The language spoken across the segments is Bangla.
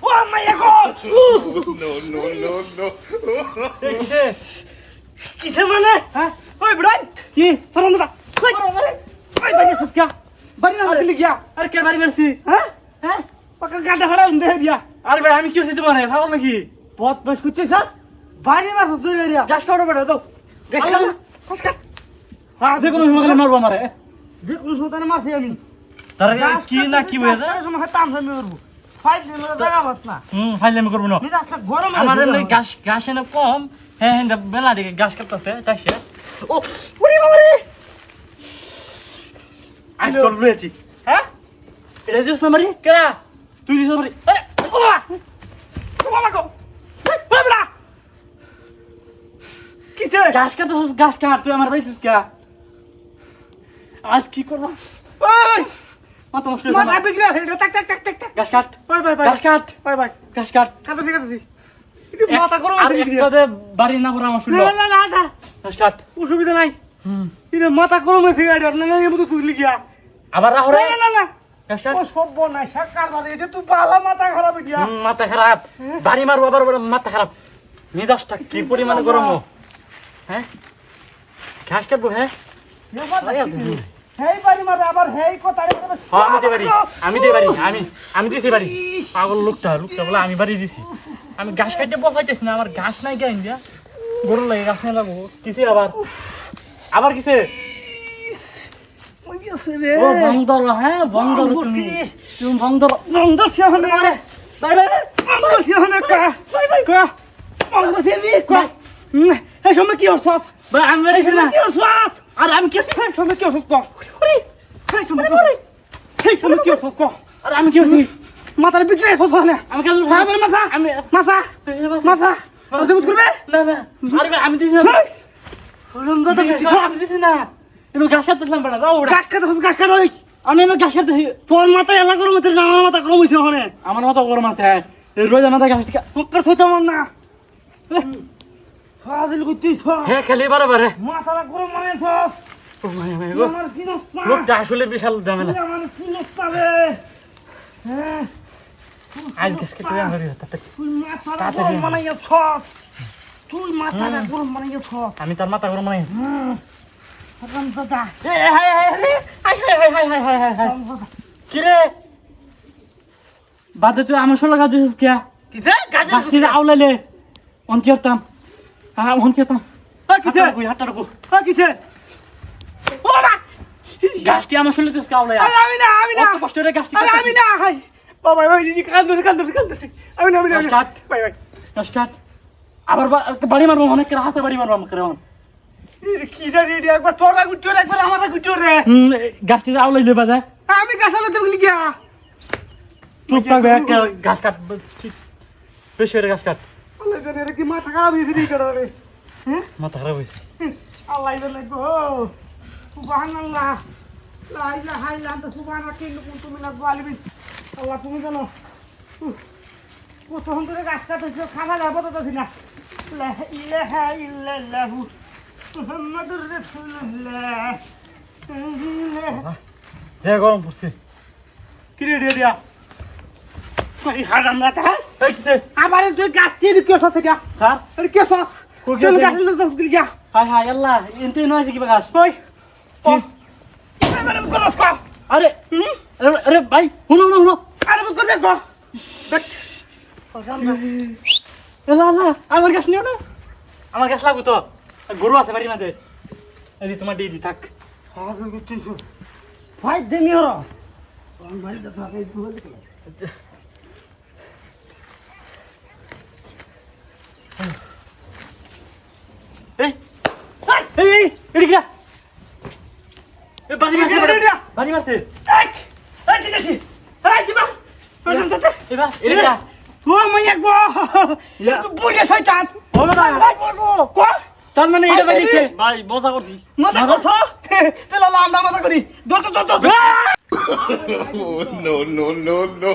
ও মাইয়া গো কিসে মানে হ্যাঁ ওই ব্রাইট কি ফরন দা ওই বাড়ি সুকা বাড়ি না দিলি গিয়া আরে কে বাড়ি মারছি হ্যাঁ হ্যাঁ পাকা গাডা হাড়া উন্দে দিয়া আরে ভাই আমি কি হইছে তোমারে ভাগল নাকি পথ বাস করছিস বাড়ি মারছ তুই রিয়া গাছ কাটো বেটা দাও গাছ কাটো গাছ কাট হ্যাঁ দেখো মগলে মারবো আমারে দেখো সুতানে মারছি আমি তার কি না কি হয়ে যায় সময় তাম সামনে করব ফাইল নিলে জায়গা বাত না ফাইল করব না মিজাজটা গরম আমাদের গাছ গাছ এনে কম হ্যাঁ হ্যাঁ বেলা দিকে গাছ কাটতেছে তাইছে ও ওরে বাবা রে আজ তোর লয়েছি হ্যাঁ এটা দিস না মারি কেডা তুই দিস না মারি আরে বাবা বাবা গো বাবা কিছে গাছ কাটছস গাছ কাট তুই আমার বাইছিস কা আজ কি করব ওই মাথা নষ্ট মাথা বিগড়ে এটা টাক টাক টাক টাক গাছ কাট বাই বাই গাছ কাট বাই বাই গাছ কাট কাটছি কাটছি মাথা গরম হয়ে গেছে আরে বাড়ি না পড়া আমার শুনলো না না না গাছ কাট অসুবিধা নাই এটা মাথা গরম হয়ে গেছে না এর মতো তুই গিয়া আবার রাহ রে না না না গাছ কাট ও সব নাই সরকার বাড়ি এটা তুই পালা মাথা খারাপ গিয়া মাথা খারাপ বাড়ি মারবো আবার মাথা খারাপ মেজাজটা কি পরিমাণে গরম হ্যাঁ ঘাস কাটবো হ্যাঁ হেই বাড়ি মারে আবার হেই কথা আমি দে বাড়ি আমি দিছি বাড়ি পাগল লোকটা বলে আমি বাড়ি দিছি আমি ঘাস কাটতে বসাইতেছি না আমার ঘাস নাই কেন দিয়া গরু লাগে ঘাস নাই লাগবো কিসে আবার কিসে ও বন্দর হ্যাঁ বন্দর তুমি বন্দর বন্দর ছিয়া হনে মারে বাই বাই বন্দর ছিয়া হনে কা বাই বাই কা বন্দর ছিয়া নি কা এই সময় কি হছস ভাই আমি বেরিয়েছি না কি হছস আর আমি কি এই সময় কি হছস কা এই সময় কি হছস কা আর আমি কি হছি মাথার বিটলে হছস না আমি কাজ ফাদার মাথা আমি মাথা মাথা আজমত করবে না না আরে ভাই আমি দিছি না হলম দাদা আমি দিছি না এনো গাছ কাটতেছিলাম বড় দাও গাছ কাটতেছিস গাছ কাট ওই আমি এনো গাছ কাটতেছি তোর মাথা এলা গরম হইছে না আমার মাথা গরম হইছে ওখানে আমার মাথা গরম আছে এই রোজ মাথা গাছ ফক্কর হইতো না ফাজিল কইতিস হ্যাঁ খালি বারে মাথাটা গরম মানে ছস ও মানে গো আমার কি নষ্ট লোকটা আসলে বিশাল ঝামেলা আমার কি নষ্ট রে হ্যাঁ আজ গাছ কেটে আনবি তাতে তুই মাথাটা গরম মানে ছস তুই মাথাটা গরম মানে ছস আমি তার মাথা গরম মানে হারাম দাদা এ হাই কি রে বাদে তুই আমার সঙ্গে গাছ দিছিস কে কিছে গাছ দিছিস আউলালে অন করতাম হ্যাঁ অন করতাম কিছে কই হাতটা রাখো কিছে ও মা গাছটি আমার সঙ্গে দিছিস আউলা আমি না কত কষ্ট রে গাছটি আমি না হাই বাবা ভাই দিদি কান্দছি আমি না কাট বাই বাই গাছ কাট আবার বাড়ি মারবো অনেক রাতে বাড়ি মারবো আমাকে রে কি জানি একবার তোরা গুটিও একবার আমারটা গুটিও রে গাছটি আউলাই দেবা যায় আমি গাছ আলাতে বলি গিয়া চুপ থাকবে গাছ কাট বেশি করে গাছ কাট আল্লাহ জানে রে কি মাথা খারাপ হইছে রে কেডা রে হ্যাঁ মাথা খারাপ হইছে আল্লাহ জানে গো সুবহানাল্লাহ লা ইলাহা ইল্লা আনতা সুবহানাকা ইন্নী কুনতু মিনাজ জালিমিন আল্লাহ তুমি জানো কত সুন্দর গাছ কাটছো খানা যাবো তো না লা ইলাহা ইল্লাল্লাহ মুহাম্মাদুর রাসূলুল্লাহ যে গরম পড়ছে কি রে দিয়া কই হারাম রাতা এই কিছে আবার তুই গাছ দিয়ে কি হচ্ছে কি স্যার আরে কি হচ্ছে কোন গাছ লস দিল গিয়া হায় হায় আল্লাহ এনতে নয় কি গাছ কই আরে আরে ভাই হুনো আরে বল করে দেখো এলা আমার গাছ নিও না আমার গাছ লাগবে তো গরু আছে বাড়ির মধ্যে এই তোমার দিদি থাক ভাই দেমিও র বাড়িটা থাকে এই এই এদিকে এ বাড়ি মারতে এই কি দেখি এই দিবা এবা এদিকে ও মাইয়া গো তুই বুড়ে শয়তান ও না কো তার মানে এটা লাগিছে ভাই মজা করছি মজা করছ তেলা আমরা মজা করি দর no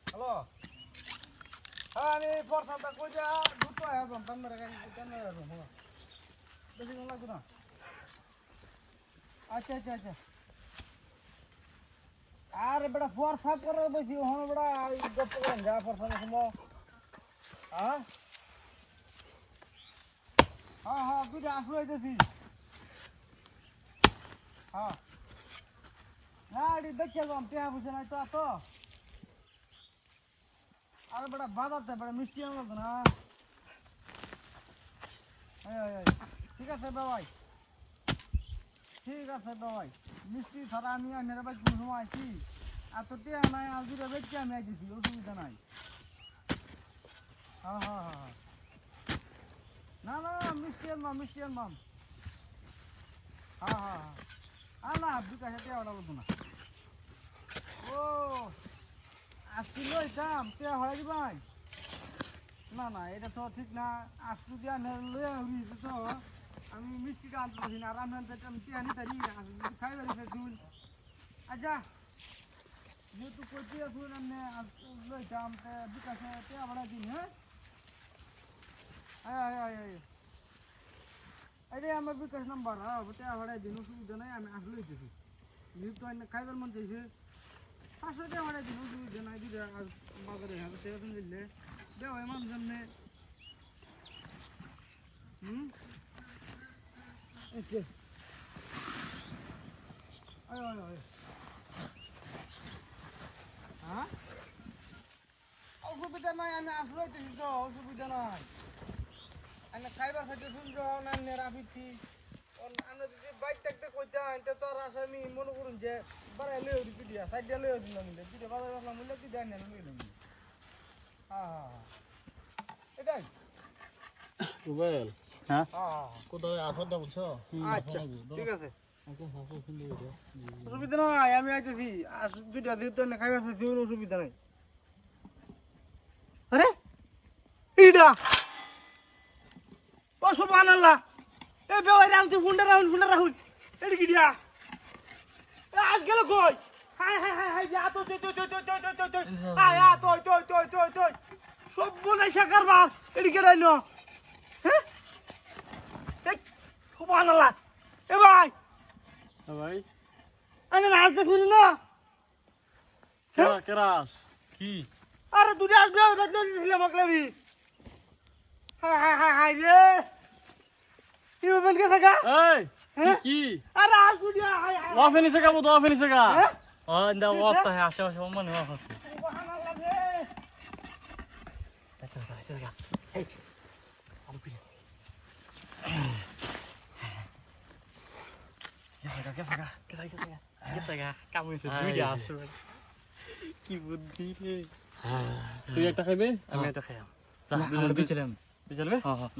হ্যালো আমি পরসাটা কই যা দুটো আয়া তাম মেরে গাড়ি কেন হলো বেশি কোন লাগবে না আচ্ছা আচ্ছা আচ্ছা আরে বড় ফোর সাফ করে বেশি হন বড় গপ করেন যা পরসাটা শুনো হ্যাঁ হ্যাঁ হ্যাঁ তুই আসলে যাচ্ছিস হ্যাঁ না এটি দেখে যাম পেয়া বুঝে নাই তো তো আরে বড় বাজাতে বড় মিষ্টি আনলো তো না ঠিক আছে বাবাই ঠিক আছে বাবাই মিষ্টি ছাড়া আমি আনের বাড়ি কোন সময় আইছি আর তো টিয়া নাই আর দুটো বেচে আমি আইছি অসুবিধা নাই হ্যাঁ হ্যাঁ হ্যাঁ না না মিষ্টি আনমাম হ্যাঁ হ্যাঁ হ্যাঁ আর না বিকাশে টিয়া ওটা বলতো না ও আজকে লইতাম টিয়া হয়ে দিবাই না না এটা তো ঠিক না আজকে দিয়া লইয়া উড়িয়েছে তো আমি মিষ্টিটা আনতে পারছি না আর আমি টিয়া নিতে খাইবার শুন আচ্ছা যেহেতু কইতে শুন আমি লইতাম বিকাশে টিয়া ভাড়া দিন হ্যাঁ আরে আমার বিকাশ নাম্বার হ্যাঁ টিয়া ভাড়া দিন অসুবিধা নাই আমি আসলে লইতেছি যেহেতু খাইবার মন চাইছে 500 টাকা ভাড়া দিন অসুবিধা নাই দিলে আর বাজারে হবে টিয়া দিলে দেওয়া এমন জন্য আচ্ছা আয় হ্যাঁ অসুবিধা নাই আমি আসলে হইতেছি তো অসুবিধা নাই আমি খাইবার খাইতে শুনছো না রাফিতি আমরা যদি বাইক থাকতে কইতাম তা তো আর আমি মনে করুন যে বাড়াই লই ওই পিডিয়া সাইডে লই দিলাম পিডিয়া বাজার করলাম বললে তুই দেন না লই দিলাম হ্যাঁ এটাই রুবেল হ্যাঁ কোথায় আসর দাও বুঝছো আচ্ছা ঠিক আছে অসুবিধা নাই আমি আইতেছি দুইটা দিতে না খাইবার চাইছি অসুবিধা নাই আরে ইডা ও সুবহানাল্লাহ এ বেওয়াই রাম তুই ফুন্ডা রাহুল এডি কি দিয়া আজ গেল কই হাই যা তো তুই আয় তুই সব বলে শাকারবার এডি কে রাইনো হ্যাঁ দেখ সুবহানাল্লাহ এ ভাই ভাই আমি নাচ দেখুন না কেরাস কি আরে দুটো আসবে বদলে দিছিলাম মকলাবি হাই রে কি বল কে থাকা এই কি আরে আজ দুটো হাই ওয়াফ নিছে কা বড় ওয়াফ নিছে কা ইন্দা ওয়াফ তা আসে মানে ওয়াফ আছে সুবহানাল্লাহ রে চল এই আরে পিরে কেসা কাম হইছে দুইটা আসবে কি বুদ্ধি রে তুই একটা খাইবে আমি একটা খাইয়াম যা দুজন বিচলাম হ্যাঁ হ্যাঁ